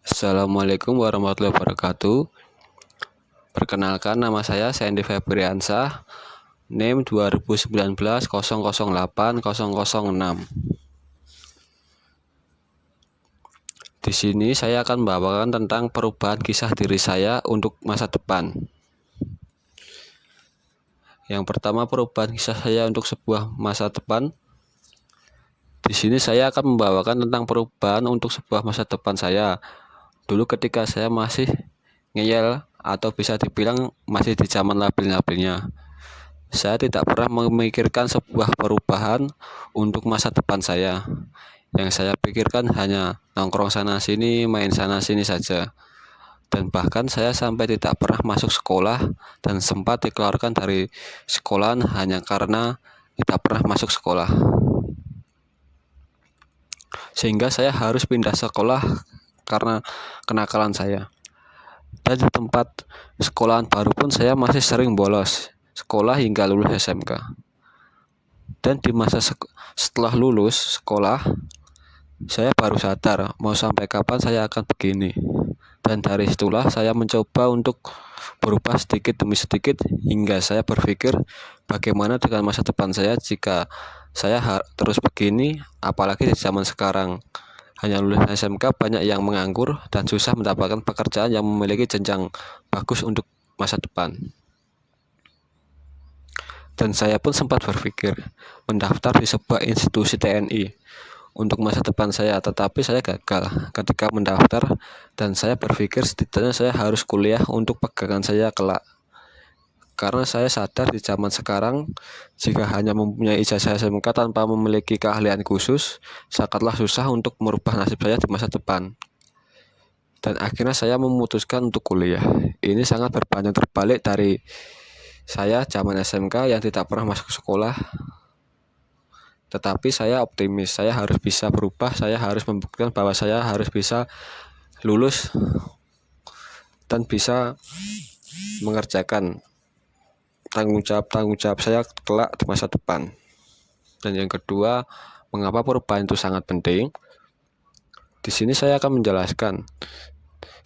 Assalamualaikum warahmatullahi wabarakatuh. Perkenalkan, nama saya Sandy Febriansah, NIM 2019 008 006. Di sini saya akan membawakan tentang perubahan kisah diri saya untuk masa depan. Yang pertama, perubahan kisah saya untuk sebuah masa depan. Di sini saya akan membawakan tentang perubahan untuk sebuah masa depan saya. Dulu ketika saya masih ngeyel atau bisa dibilang masih di zaman labil-labilnya, saya tidak pernah memikirkan sebuah perubahan untuk masa depan saya. Yang saya pikirkan hanya nongkrong sana sini, main sana sini saja. Dan bahkan saya sampai tidak pernah masuk sekolah dan sempat dikeluarkan dari sekolahan hanya karena tidak pernah masuk sekolah. Sehingga saya harus pindah sekolah karena kenakalan saya. Dan di tempat sekolahan baru pun saya masih sering bolos sekolah hingga lulus SMK. Dan di masa setelah lulus sekolah, saya baru sadar mau sampai kapan saya akan begini. Dan dari situlah saya mencoba untuk berubah sedikit demi sedikit hingga saya berpikir bagaimana dengan masa depan saya jika saya terus begini, apalagi di zaman sekarang. Hanya lulus SMK banyak yang menganggur dan susah mendapatkan pekerjaan yang memiliki jenjang bagus untuk masa depan. Dan saya pun sempat berpikir mendaftar di sebuah institusi TNI untuk masa depan saya, tetapi saya gagal ketika mendaftar dan saya berpikir setidaknya saya harus kuliah untuk pegangan saya kelak. Karena saya sadar di zaman sekarang, jika hanya mempunyai ijazah SMK tanpa memiliki keahlian khusus, sangatlah susah untuk merubah nasib saya di masa depan. Dan akhirnya saya memutuskan untuk kuliah. Ini sangat berbanding terbalik dari saya zaman SMK yang tidak pernah masuk sekolah. Tetapi saya optimis, saya harus bisa berubah, saya harus membuktikan bahwa saya harus bisa lulus dan bisa mengerjakan tanggung jawab saya kelak di masa depan. Dan yang kedua, mengapa perubahan itu sangat penting? Di sini saya akan menjelaskan.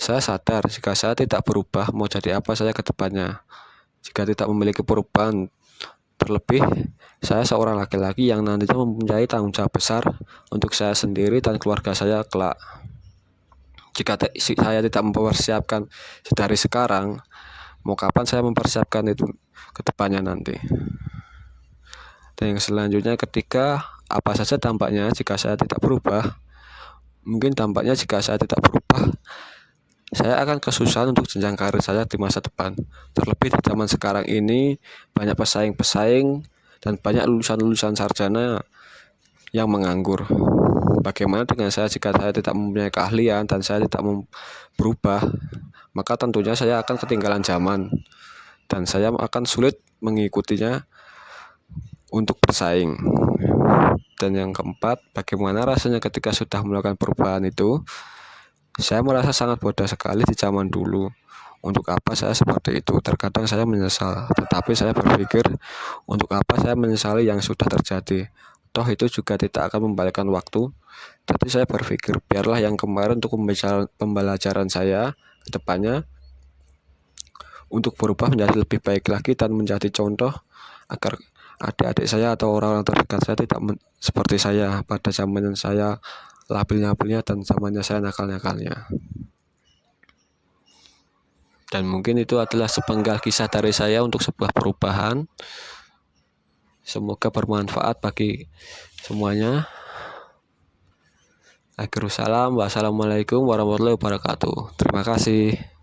Saya sadar jika saya tidak berubah, mau jadi apa saya ke depannya. Jika tidak memiliki perubahan, terlebih saya seorang laki-laki yang nantinya mempunyai tanggung jawab besar untuk saya sendiri dan keluarga saya kelak. Jika saya tidak mempersiapkan dari sekarang, mau kapan saya mempersiapkan itu ke depannya nanti. Dan yang selanjutnya, ketika apa saja dampaknya jika saya tidak berubah. Mungkin dampaknya jika saya tidak berubah, saya akan kesusahan untuk jenjang karir saya di masa depan. Terlebih di zaman sekarang ini banyak pesaing-pesaing dan banyak lulusan-lulusan sarjana yang menganggur. Bagaimana dengan saya jika saya tidak mempunyai keahlian dan saya tidak berubah? Maka tentunya saya akan ketinggalan zaman dan saya akan sulit mengikutinya untuk bersaing. Dan yang keempat, bagaimana rasanya ketika sudah melakukan perubahan itu? Saya merasa sangat bodoh sekali di zaman dulu. Untuk apa saya seperti itu? Terkadang saya menyesal, tetapi saya berpikir untuk apa saya menyesali yang sudah terjadi? Toh itu juga tidak akan membalikan waktu. Jadi saya berpikir biarlah yang kemarin untuk pembelajaran saya ke depannya untuk berubah menjadi lebih baik lagi dan menjadi contoh agar adik-adik saya atau orang-orang terdekat saya tidak seperti saya pada zaman saya labil-labilnya dan zamannya saya nakal-nakalnya. Dan mungkin itu adalah sepenggal kisah dari saya untuk sebuah perubahan. Semoga bermanfaat bagi semuanya. Akhirul salam, wassalamualaikum warahmatullahi wabarakatuh. Terima kasih.